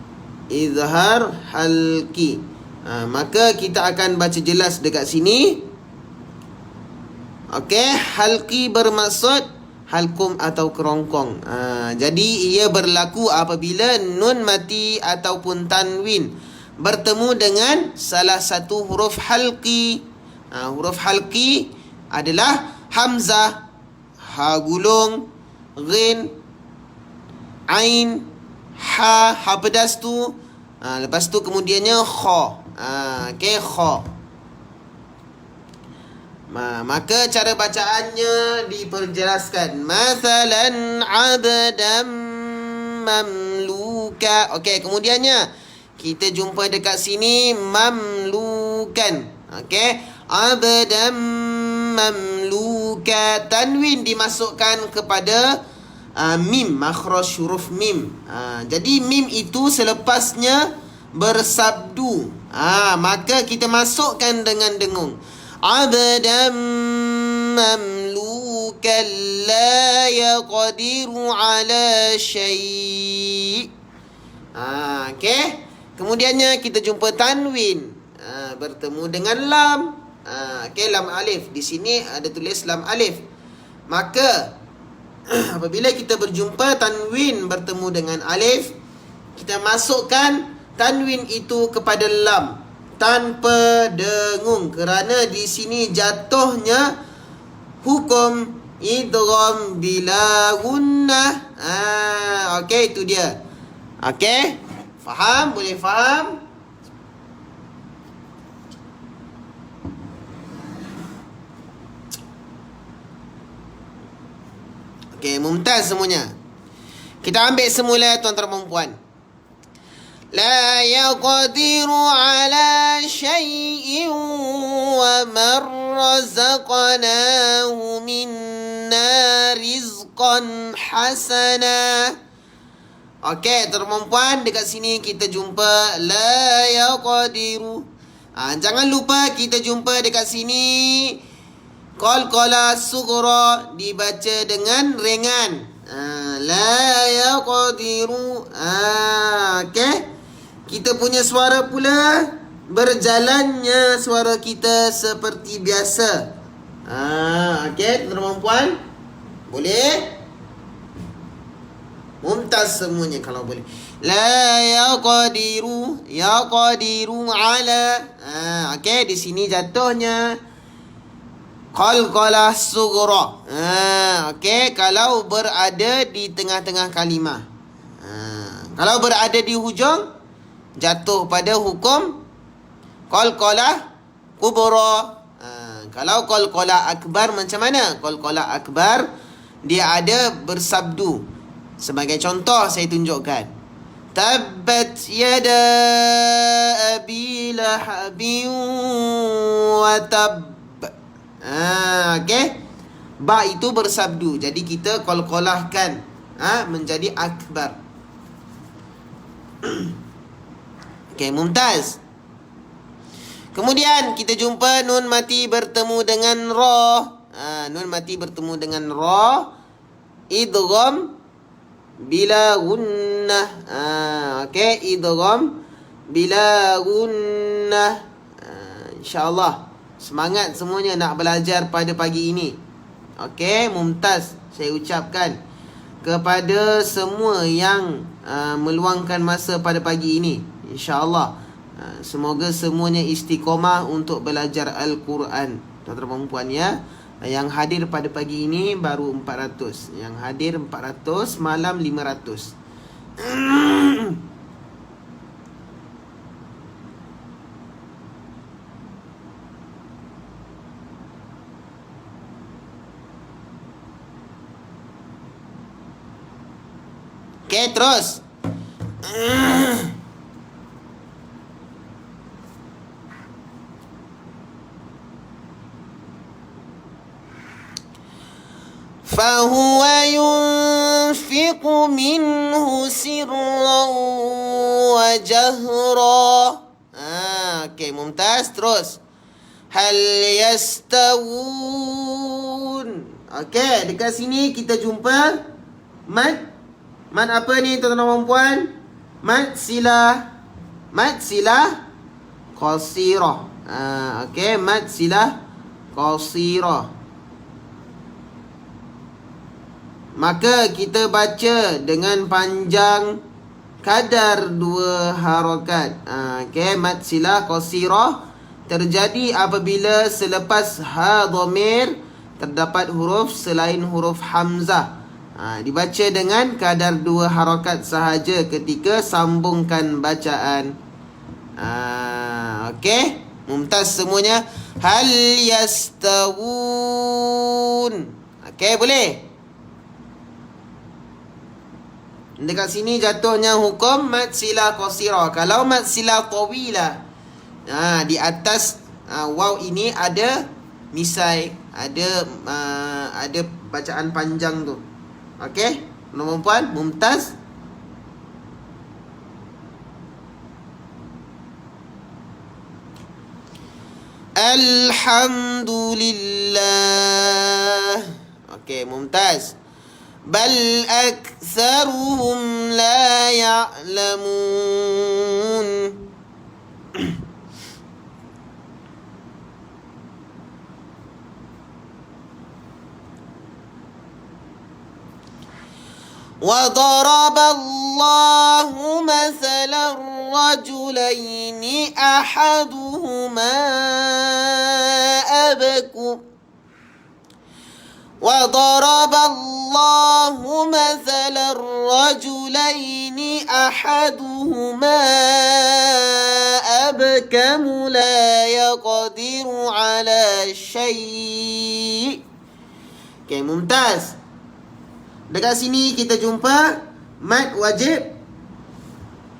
Izhar halqi. Maka kita akan baca jelas dekat sini. Okey, halqi bermaksud halkum atau kerongkong. Jadi ia berlaku apabila nun mati ataupun tanwin bertemu dengan salah satu huruf halqi. Huruf halqi adalah hamzah, ha gulung, ghin, ain, ha pedas tu. Lepas tu kemudiannya kha. Okey, kha. Maka cara bacaannya diperjelaskan. Mathalan abdam mamluka. Okey, kemudiannya kita jumpa dekat sini mamlukan. Okey, abdam mamluka. Tanwin dimasukkan kepada mim, makhraj huruf mim. Jadi mim itu selepasnya bersabdu. Maka kita masukkan dengan dengung. Abdam mamlukan la yaqdiru ala syai'. Okey. Kemudiannya kita jumpa tanwin bertemu dengan lam. Okey, lam alif. Di sini ada tulis lam alif. Maka apabila kita berjumpa tanwin bertemu dengan alif, kita masukkan tanwin itu kepada lam tanpa dengung kerana di sini jatuhnya hukum idgham bila gunnah. Okey, itu dia. Okey, faham? Boleh faham? Okey, mumtaz semuanya. Kita ambil semula tuan-tuan dan puan. لا يقدر على شيء ومن رزقناه منا رزقا حسنا. Okey, tuan-tuan puan, dekat sini kita jumpa la yaqdiru. Jangan lupa kita jumpa dekat sini qalqalah sughra dibaca dengan ringan. La yaqdiru. Okey. Kita punya suara pula berjalannya suara kita seperti biasa. Okey, tuan-tuan puan. Boleh? Mumtaz semuanya kalau boleh. La yaqdiru, yaqdiru ala. Okey, di sini jatuhnya qalqalah sughra. Okey, kalau berada di tengah-tengah kalimah. Kalau berada di hujung, jatuh pada hukum qalqalah kubra. Kalau qalqalah akbar macam mana? Qalqalah akbar dia ada bersabdu. Sebagai contoh saya tunjukkan. Tabbat yada abi lahabin wa tab. Okey. Ba itu bersabdu. Jadi kita qalqalahkan menjadi akbar. Okey, mumtaz. Kemudian kita jumpa nun mati bertemu dengan ra. Nun mati bertemu dengan ra, idgham bila gunnah. Okey, idgham bila gunnah. InsyaAllah semangat semuanya nak belajar pada pagi ini. Okey, mumtaz. Saya ucapkan kepada semua yang meluangkan masa pada pagi ini, InsyaAllah semoga semuanya istiqomah untuk belajar Al-Quran. Tuan-tuan dan puan ya. Yang hadir pada pagi ini baru 400. Yang hadir 400, malam 500. Okey, terus. فهو ينفق منه سرا وجهرا. Okey, mumtaz. Terus. Hal yastawun. Okey, dekat sini kita jumpa mad. Mad apa ni tuan-tuan dan puan? Mad silah. Mad silah qasirah. Okey, mad silah qasirah. Maka kita baca dengan panjang kadar 2 harakat. Okey, mad silah qasirah terjadi apabila selepas ha dhamir terdapat huruf selain huruf hamzah. Dibaca dengan kadar 2 harakat sahaja ketika sambungkan bacaan. Okey, mumtaz semuanya. Hal yastawun. Okey, boleh? Dekat sini jatuhnya hukum mad silah qasirah. Kalau mad silah tawilah, di atas waw ini ada misai, ada bacaan panjang tu. Okey, tuan-tuan puan, mumtaz. Alhamdulillah. Okey, mumtaz. Bal aktsaruhum la ya'lamun. وضرب الله مثلا رجلين أحدهما أبكم وضرب الله مثلا رجلين أحدهما أبكم لا يقدر على شيء. Okay, mumtaz. Dekat sini kita jumpa mad wajib.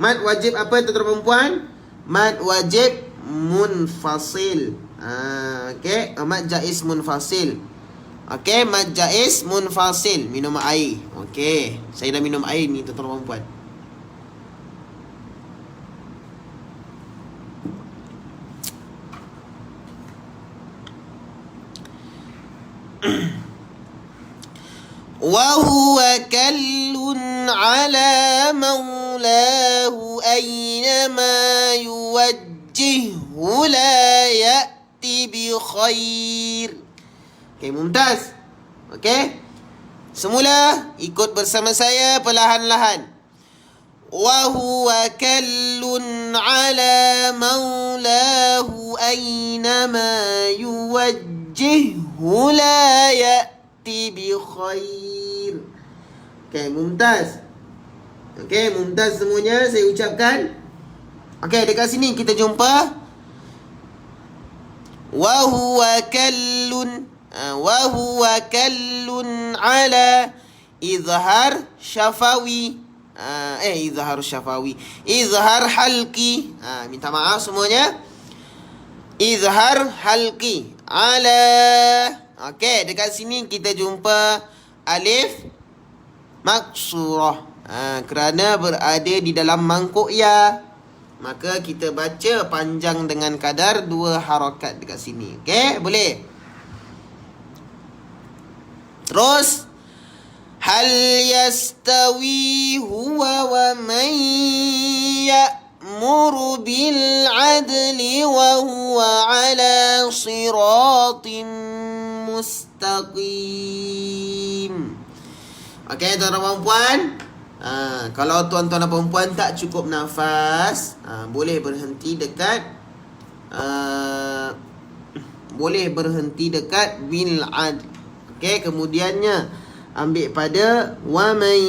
Mad wajib apa tuan-tuan puan? Mad wajib munfasil. Okey, mad jaiz munfasil. Okey, mad jaiz munfasil. Minum air. Okey, saya dah minum air ni tuan-tuan puan. وهو كل على مولاه أينما يوجهه لا يأتي بخير. Okey, mumtaz. Okey, semula ikut bersama saya perlahan-lahan. وهو كل على مولاه أينما يوجهه لا يأتي بخير. Okey, mumtaz. Okey, mumtaz semuanya saya ucapkan. Okey, dekat sini kita jumpa wa huwa kallun ala izhar syafawi. Izhar halqi. Minta maaf semuanya. Izhar halqi ala. Okey, dekat sini kita jumpa alif maksurah. Kerana berada di dalam mangkuk ya, maka kita baca panjang dengan kadar 2 harakat dekat sini. Okey, boleh? Terus, hal yastawi huwa wa man ya'muru bil adli wa huwa ala siratim mustaqim. Okey, tuan-tuan dan puan, kalau tuan-tuan dan puan tak cukup nafas, boleh berhenti dekat bil adl. Okey, kemudiannya ambil pada wa man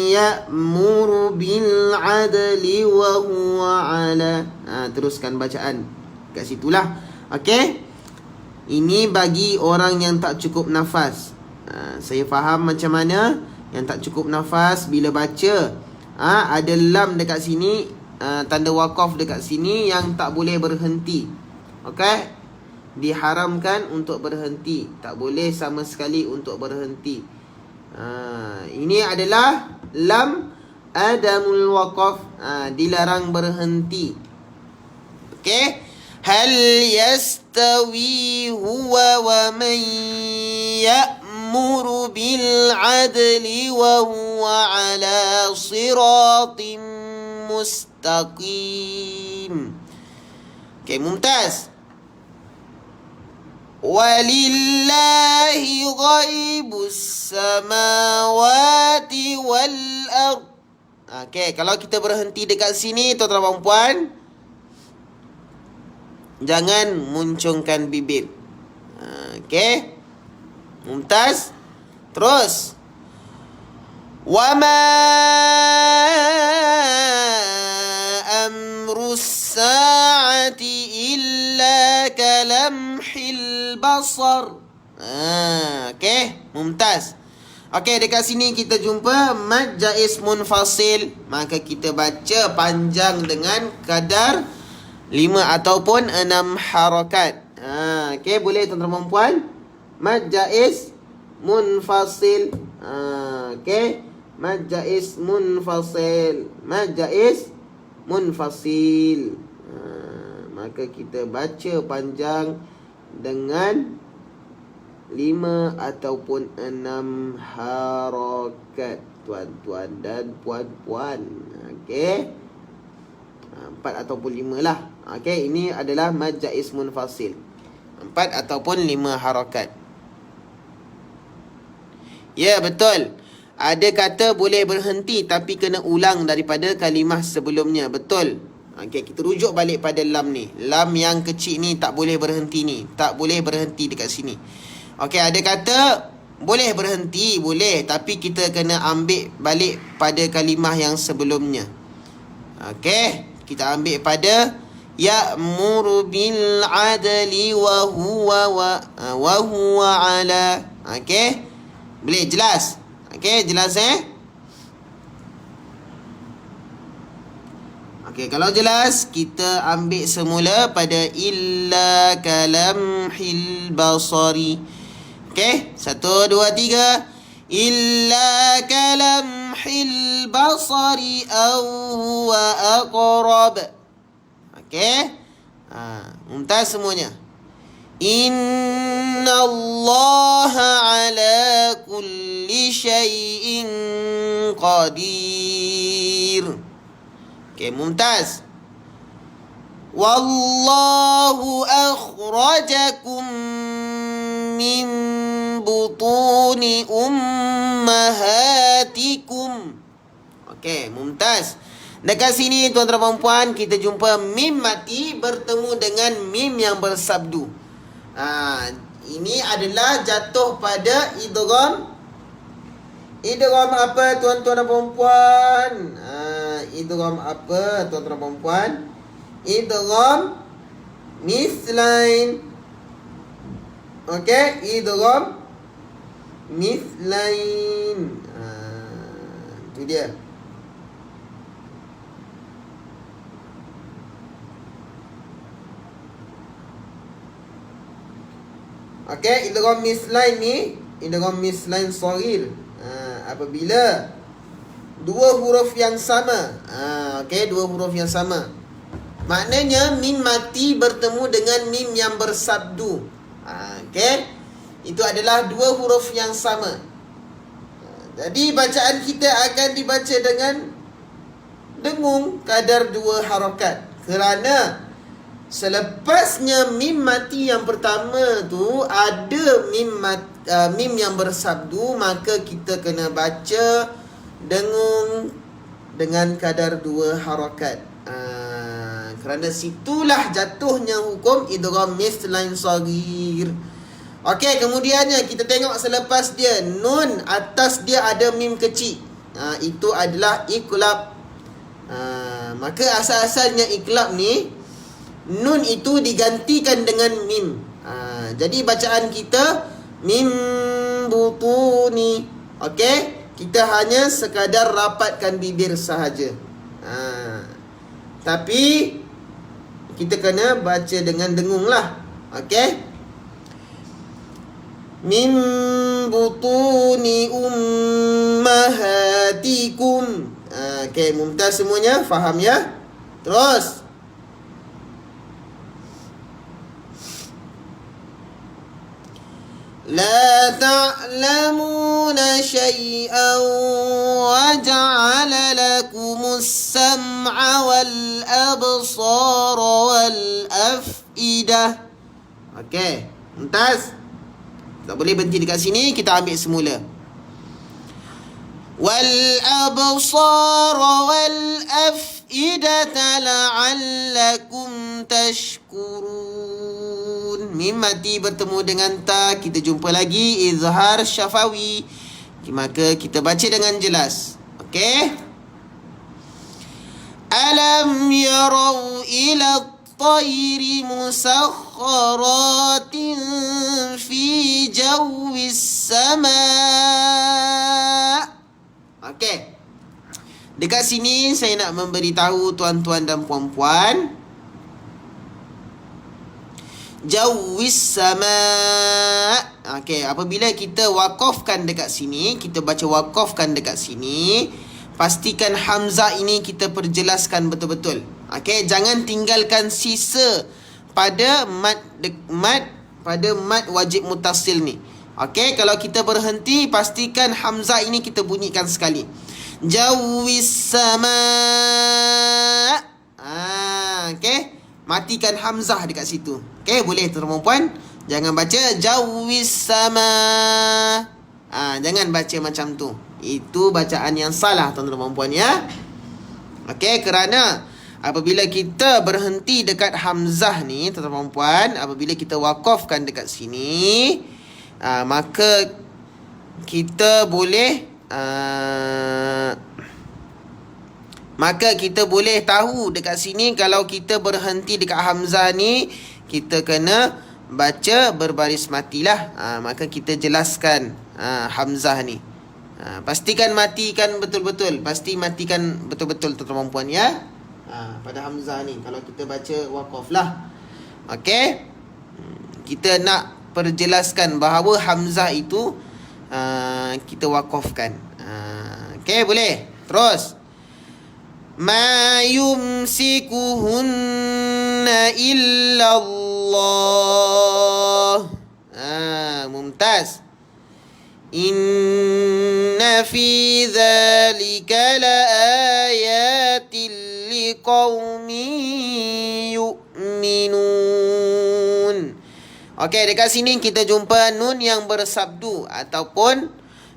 ya'muru bil adli wa huwa ala. Teruskan bacaan kat situlah. Okey, ini bagi orang yang tak cukup nafas. Saya faham macam mana yang tak cukup nafas bila baca. Ada lam dekat sini, tanda waqaf dekat sini yang tak boleh berhenti. Okey, diharamkan untuk berhenti. Tak boleh sama sekali untuk berhenti. Ini adalah lam adamul waqaf, dilarang berhenti. Okey. Hal yastawi huwa wa man ya'muru bil adli wa huwa ala siratim mustaqim. Okey, Mumtaz. Walillahi ghaibus samawati wal ard. Okey, kalau kita berhenti dekat sini, tuan-tuan dan puan, jangan muncungkan bibir. Okey. Mumtaz. Terus. Wa ma amrus sa'ati illa kalamhil basar. Okey, Mumtaz. Okey, dekat sini kita jumpa mad jaiz munfasil. Maka kita baca panjang dengan kadar 5 ataupun 6 harakat. Okey, boleh tuan-tuan dan puan. Mad jaiz munfasil. Okey, mad jaiz munfasil. Mad jaiz munfasil. Maka kita baca panjang dengan 5 ataupun 6 harakat, tuan-tuan dan puan-puan. Okey, 4 ataupun 5 lah. Okey, ini adalah mad jaiz munfasil. 4 ataupun 5 harakat. Ya, betul. Ada kata boleh berhenti tapi kena ulang daripada kalimah sebelumnya. Betul. Okey, kita rujuk balik pada lam ni. Lam yang kecil ni tak boleh berhenti ni. Tak boleh berhenti dekat sini. Okey, ada kata boleh berhenti, boleh. Tapi kita kena ambil balik pada kalimah yang sebelumnya. Okey, kita ambil pada ya'muru bil adli wa huwa ala. Okey, boleh jelas? Okey, jelas Okey, kalau jelas kita ambil semula pada illa kalamhil basari. Okey, 1 2 3. Illa kalamhil basari aw huwa aqrab. Okey. Mumtaz semuanya. Innallaha ala kulli syai'in qadir. Okey, Mumtaz. Wallahu akhrajakum min butuni ummahatikum. Okey, Mumtaz. Dekat sini tuan-tuan dan puan, kita jumpa mim mati bertemu dengan mim yang bersabdu. Ini adalah jatuh pada idgham. Idgham apa tuan-tuan dan puan? Idgham apa tuan-tuan dan puan? Idgham mislain. Okey, idgham mislain. Itu dia. Okey, idgham mislain ni, idgham mislain saghir. Apabila dua huruf yang sama. Okey, dua huruf yang sama. Maknanya mim mati bertemu dengan mim yang bersabdu. Okey, itu adalah dua huruf yang sama. Jadi bacaan kita akan dibaca dengan dengung kadar 2 harakat. Kerana selepasnya mim mati yang pertama tu ada mim yang bersabdu, maka kita kena baca dengung dengan kadar 2 harakat. Kerana situlah jatuhnya hukum idgham mislain saghir. Okey, kemudiannya kita tengok selepas dia nun atas dia ada mim kecil. Itu adalah iqlab. Maka asal-asalnya iqlab ni nun itu digantikan dengan mim. Jadi bacaan kita mim butuni. Okey, kita hanya sekadar rapatkan bibir sahaja. Tapi kita kena baca dengan dengung lah. Okey, mim butuni ummahatikum. Okay, mumtaz semuanya, faham ya? Terus. La ta'lamuna syai'an wa ja'ala lakumus sam'a wal absara wal af'idah. Okay, mumtaz. Tak boleh berhenti dekat sini, kita ambil semula. Wal absara wal af'idata la'allakum tashkurun. Mim mati bertemu dengan ta, kita jumpa lagi izhar syafawi. Maka kita baca dengan jelas. Okey? Alam yarau ila الطير مسخرات في جو السماء. Okey. Dekat sini saya nak memberitahu tuan-tuan dan puan-puan, jawis sama. Okey, apabila kita wakafkan dekat sini, kita baca wakafkan dekat sini, pastikan hamzah ini kita perjelaskan betul-betul. Okey, jangan tinggalkan sisa pada mat wajib mutasil ni. Okey, kalau kita berhenti, pastikan hamzah ini kita bunyikan sekali. Jawis sama. Okey, matikan hamzah dekat situ. Okey, boleh tuan-tuan puan? Jangan baca jawis sama. Jangan baca macam tu. Itu bacaan yang salah tuan-tuan puan ya. Okey, kerana apabila kita berhenti dekat hamzah ni tuan-tuan puan, apabila kita wakafkan dekat sini, maka kita boleh tahu dekat sini kalau kita berhenti dekat hamzah ni, kita kena baca berbaris matilah. Maka kita jelaskan hamzah ni. Pastikan matikan betul-betul. Pasti matikan betul-betul tuan-tuan puan ya. Pada hamzah ni kalau kita baca waqaf lah. Okey, kita nak perjelaskan bahawa hamzah itu kita waqafkan. Okey, boleh. Terus, ma yumsikuhunna illallah. Mumtaz. Inna fi dhalika la ayatin liqaumin yu'minun. Okey, dekat sini kita jumpa nun yang bersabdu ataupun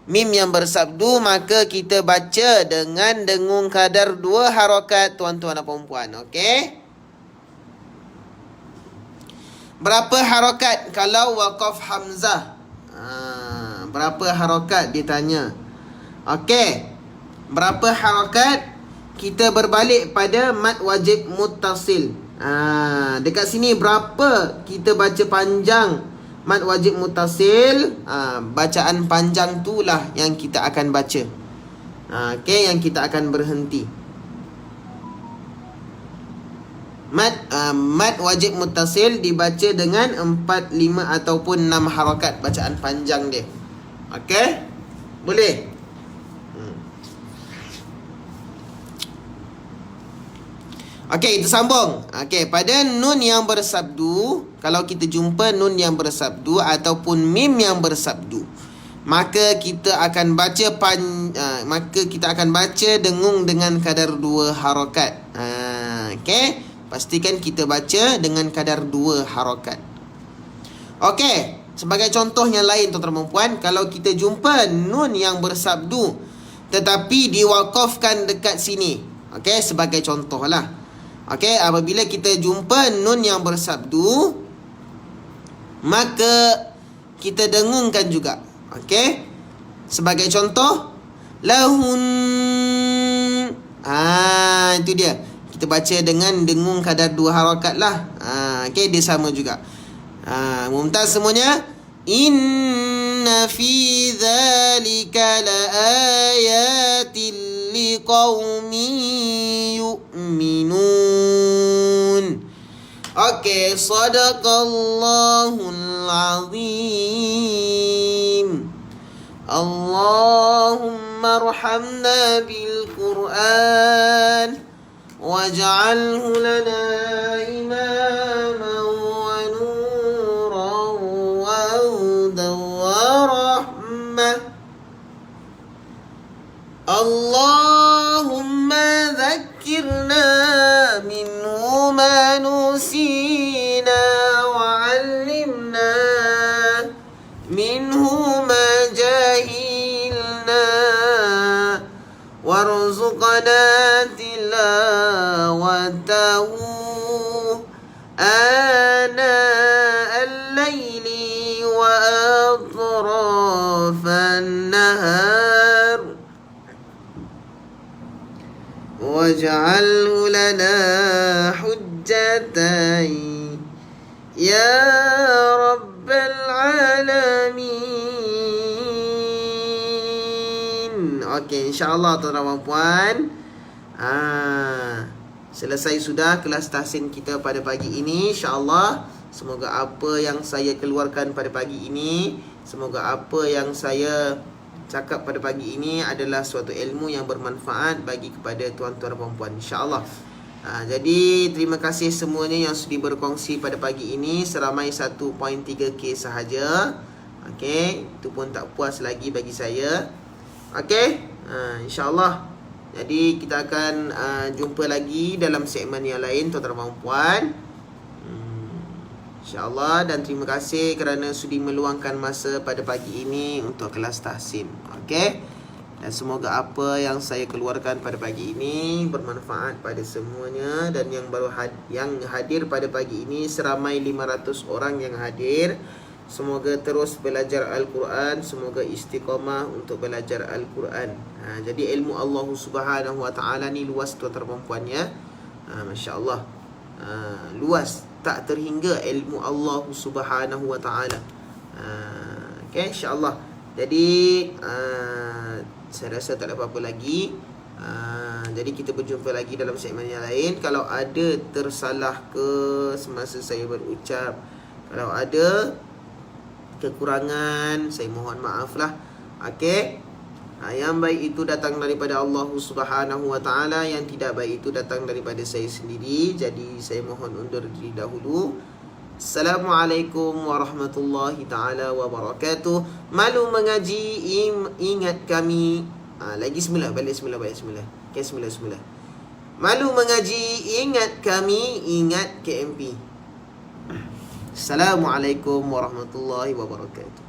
mim yang bersabdu, maka kita baca dengan dengung kadar 2 harakat tuan-tuan dan puan-puan. Okey? Berapa harakat kalau waqaf hamzah? Berapa harakat dia tanya. Okey. Berapa harakat? Kita berbalik pada mat wajib muttasil. Dekat sini berapa kita baca panjang mat wajib muttasil? Bacaan panjang itulah yang kita akan baca. Okey, yang kita akan berhenti. Mat wajib muttasil dibaca dengan 4, 5 ataupun 6 harakat bacaan panjang dia. Okey? Boleh? Okey, kita sambung. Okey, pada nun yang bersabdu, kalau kita jumpa nun yang bersabdu ataupun mim yang bersabdu, maka kita akan baca dengung dengan kadar 2 harakat. Okey, pastikan kita baca dengan kadar 2 harakat. Okey, sebagai contoh yang lain tuan-tuan dan puan, kalau kita jumpa nun yang bersabdu tetapi diwakafkan dekat sini. Okey, sebagai contoh lah. Okey, apabila kita jumpa nun yang bersabdu, maka kita dengungkan juga. Okey, sebagai contoh, lahun. Itu dia. Kita baca dengan dengung kadar 2 harakat lah. Okey, dia sama juga. Mumtaz semuanya. Inna fi dhalika la ayatin liqaumin yu'minun. Okey, sadaqallahul azim. Allahumma arhamna bil Qur'an waj'alhu lana imaman wa nuran wa hudan wa rahmah. Allahumma dhakkirna minhu ma nusina wa 'allimna minhu ma jahilna warzuqna tilawatahu ana al-laili wa atrafan nahar waj'alhu lana hujjatan ya rabbal alamin. Okey, insya-Allah tuan-tuan dan puan. Selesai sudah kelas tahsin kita pada pagi ini, insya-Allah. Semoga apa yang saya keluarkan pada pagi ini, semoga apa yang saya cakap pada pagi ini adalah suatu ilmu yang bermanfaat bagi kepada tuan-tuan dan puan-puan, insya-Allah. Jadi terima kasih semuanya yang sudi berkongsi pada pagi ini, seramai 1.3k sahaja. Okey, itu pun tak puas lagi bagi saya. Okey, insya-Allah. Jadi kita akan jumpa lagi dalam segmen yang lain tuan-tuan dan puan. InsyaAllah, dan terima kasih kerana sudi meluangkan masa pada pagi ini untuk kelas tahsin. Okey. Dan semoga apa yang saya keluarkan pada pagi ini bermanfaat pada semuanya, dan yang yang hadir pada pagi ini seramai 500 orang yang hadir. Semoga terus belajar Al-Quran, semoga istiqamah untuk belajar Al-Quran. Jadi ilmu Allah Subhanahu Wa Taala ni luas tuan-tuan dan puan ya. Masya-Allah. Luas, tak terhingga ilmu Allah Subhanahu Wa Taala. Okey, insya-Allah. Jadi saya rasa tak ada apa-apa lagi. Jadi kita berjumpa lagi dalam segmen yang lain. Kalau ada tersalah ke semasa saya berucap, kalau ada kekurangan, saya mohon maaf lah. Okey. Yang baik itu datang daripada Allah Subhanahu Wa Taala, yang tidak baik itu datang daripada saya sendiri. Jadi saya mohon undur diri dahulu. Assalamualaikum warahmatullahi taala wabarakatuh. Malu mengaji, ingat kami. Lagi semula, balik semula. Okay, semula. Malu mengaji, ingat kami, ingat KMP. Assalamualaikum warahmatullahi wabarakatuh.